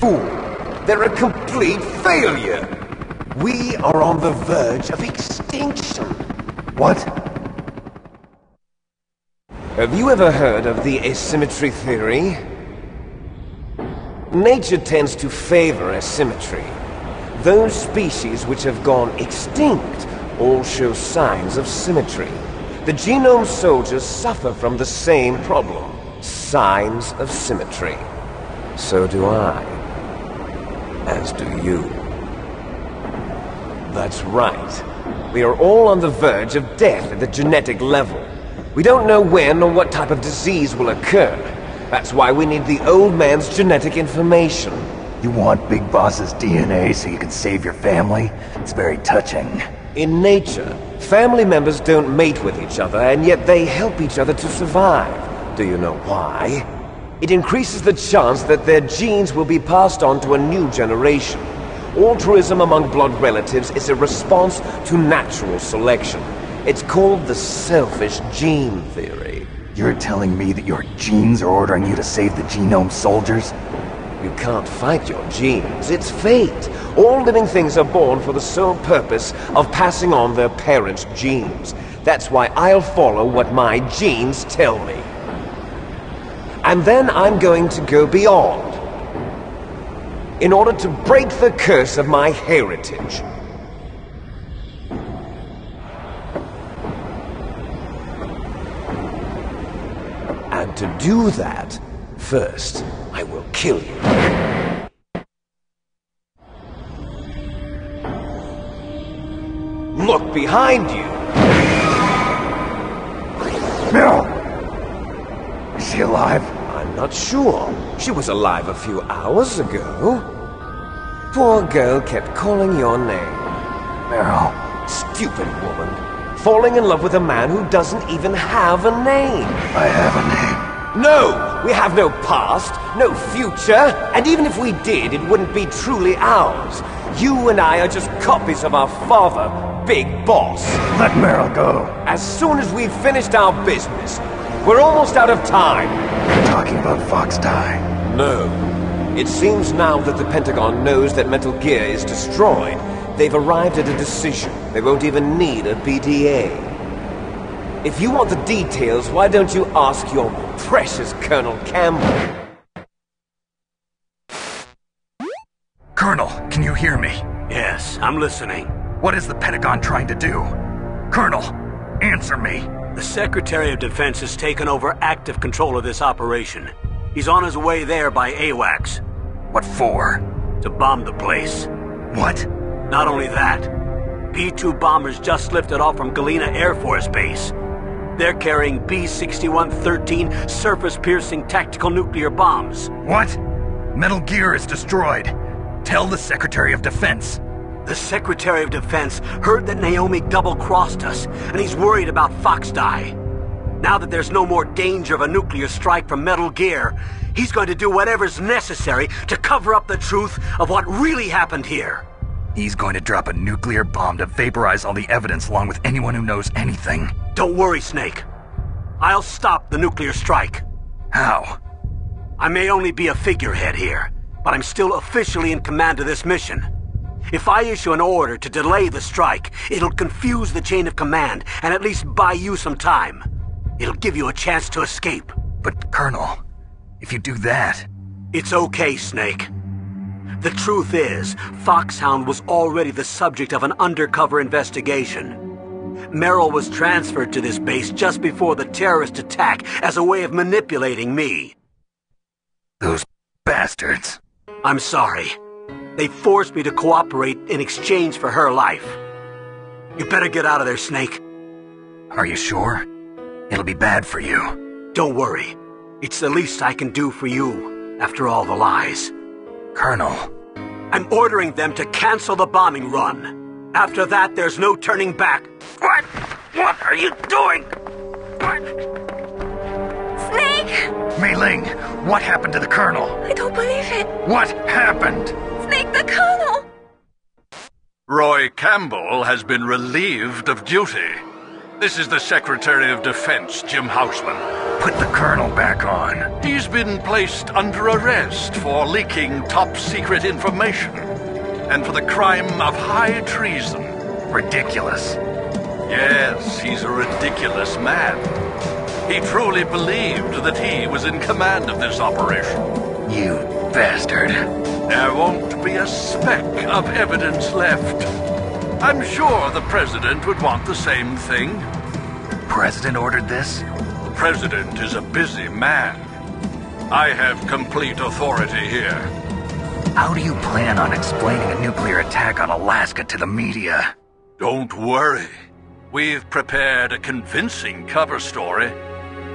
fool. They're a complete failure. We are on the verge of extinction. What? Have you ever heard of the asymmetry theory? Nature tends to favor asymmetry. Those species which have gone extinct all show signs of symmetry. The genome soldiers suffer from the same problem. Signs of symmetry. So do I. As do you. That's right. We are all on the verge of death at the genetic level. We don't know when or what type of disease will occur. That's why we need the old man's genetic information. You want Big Boss's DNA so you can save your family? It's very touching. In nature, family members don't mate with each other, and yet they help each other to survive. Do you know why? It increases the chance that their genes will be passed on to a new generation. Altruism among blood relatives is a response to natural selection. It's called the selfish gene theory. You're telling me that your genes are ordering you to save the genome soldiers? You can't fight your genes. It's fate. All living things are born for the sole purpose of passing on their parents' genes. That's why I'll follow what my genes tell me. And then I'm going to go beyond, in order to break the curse of my heritage. And to do that, first, I will kill you. Look behind you! Meryl! Is she alive? I'm not sure. She was alive a few hours ago. Poor girl kept calling your name. Meryl. Stupid woman. Falling in love with a man who doesn't even have a name. I have a name. No! We have no past, no future, and even if we did, it wouldn't be truly ours. You and I are just copies of our father, Big Boss. Let Meryl go. As soon as we've finished our business, we're almost out of time. You're talking about Fox Die. No. It seems now that the Pentagon knows that Metal Gear is destroyed. They've arrived at a decision. They won't even need a BDA. If you want the details, why don't you ask your precious Colonel Campbell? Colonel, can you hear me? Yes, I'm listening. What is the Pentagon trying to do? Colonel, answer me. The Secretary of Defense has taken over active control of this operation. He's on his way there by AWACS. What for? To bomb the place. What? Not only that, B-2 bombers just lifted off from Galena Air Force Base. They're carrying B-6113 surface-piercing tactical nuclear bombs. What? Metal Gear is destroyed. Tell the Secretary of Defense. The Secretary of Defense heard that Naomi double-crossed us, and he's worried about Fox Die. Now that there's no more danger of a nuclear strike from Metal Gear, he's going to do whatever's necessary to cover up the truth of what really happened here. He's going to drop a nuclear bomb to vaporize all the evidence along with anyone who knows anything. Don't worry, Snake. I'll stop the nuclear strike. How? I may only be a figurehead here, but I'm still officially in command of this mission. If I issue an order to delay the strike, it'll confuse the chain of command and at least buy you some time. It'll give you a chance to escape. But, Colonel, if you do that... It's okay, Snake. The truth is, Foxhound was already the subject of an undercover investigation. Meryl was transferred to this base just before the terrorist attack as a way of manipulating me. Those bastards. I'm sorry. They forced me to cooperate in exchange for her life. You better get out of there, Snake. Are you sure? It'll be bad for you. Don't worry. It's the least I can do for you, after all the lies. Colonel. I'm ordering them to cancel the bombing run. After that, there's no turning back. What? What are you doing? What? Snake! Mei Ling, what happened to the Colonel? I don't believe it. What happened? Snake, the Colonel! Roy Campbell has been relieved of duty. This is the Secretary of Defense, Jim Houseman. Put the colonel back on. He's been placed under arrest for leaking top-secret information and for the crime of high treason. Ridiculous. Yes, he's a ridiculous man. He truly believed that he was in command of this operation. You bastard. There won't be a speck of evidence left. I'm sure the President would want the same thing. President ordered this? The President is a busy man. I have complete authority here. How do you plan on explaining a nuclear attack on Alaska to the media? Don't worry. We've prepared a convincing cover story.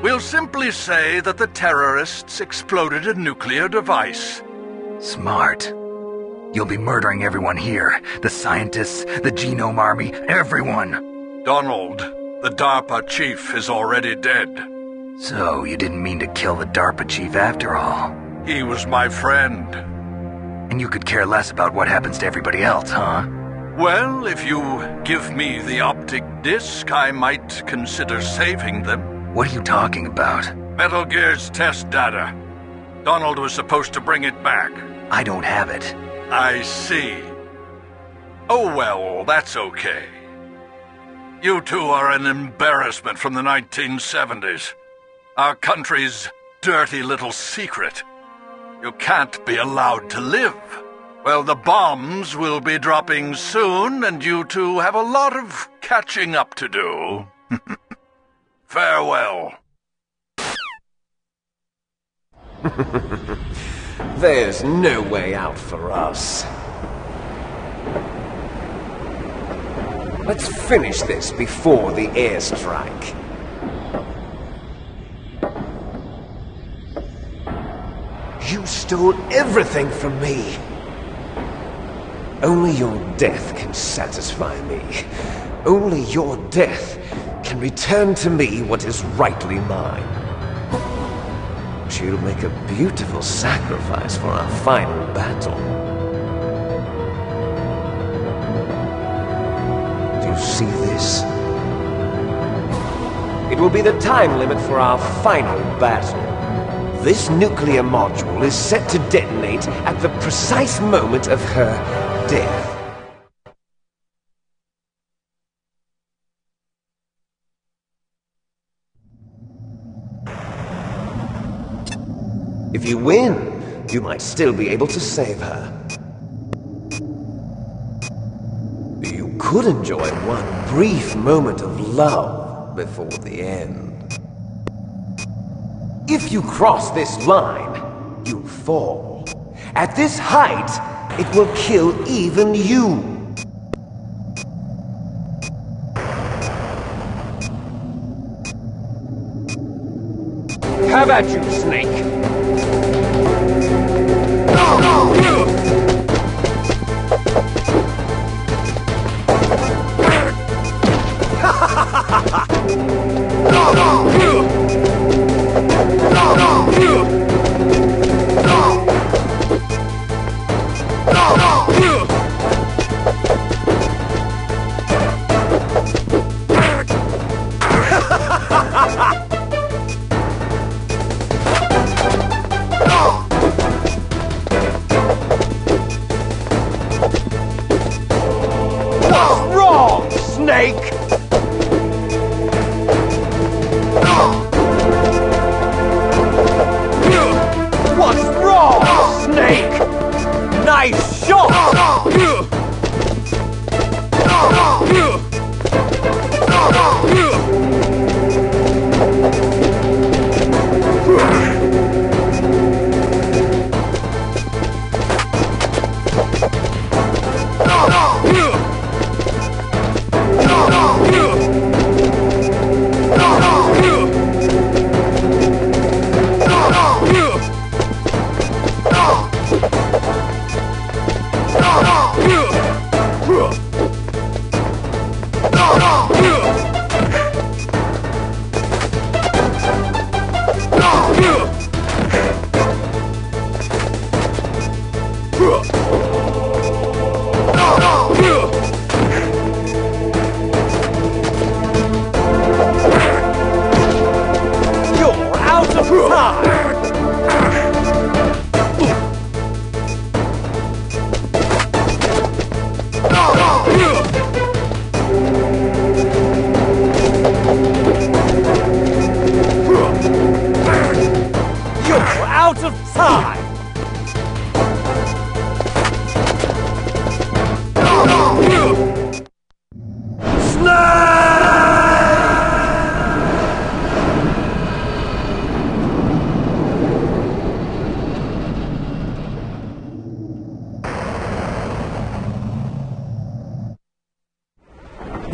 We'll simply say that the terrorists exploded a nuclear device. Smart. You'll be murdering everyone here. The scientists, the Genome Army, everyone. Donald, the DARPA chief, is already dead. So, you didn't mean to kill the DARPA chief after all? He was my friend. And you could care less about what happens to everybody else, huh? Well, if you give me the optic disc, I might consider saving them. What are you talking about? Metal Gear's test data. Donald was supposed to bring it back. I don't have it. I see. Oh well, that's okay. You two are an embarrassment from the 1970s. Our country's dirty little secret. You can't be allowed to live. Well, the bombs will be dropping soon, and you two have a lot of catching up to do. Farewell. There's no way out for us. Let's finish this before the airstrike. You stole everything from me. Only your death can satisfy me. Only your death can return to me what is rightly mine. She'll make a beautiful sacrifice for our final battle. Do you see this? It will be the time limit for our final battle. This nuclear module is set to detonate at the precise moment of her death. If you win, you might still be able to save her. You could enjoy one brief moment of love before the end. If you cross this line, you fall. At this height, it will kill even you. How about you, Snake? What's wrong, Snake? What's wrong, Snake? Nice shot!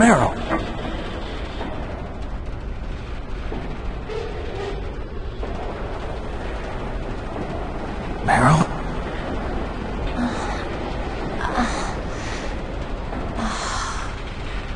Meryl!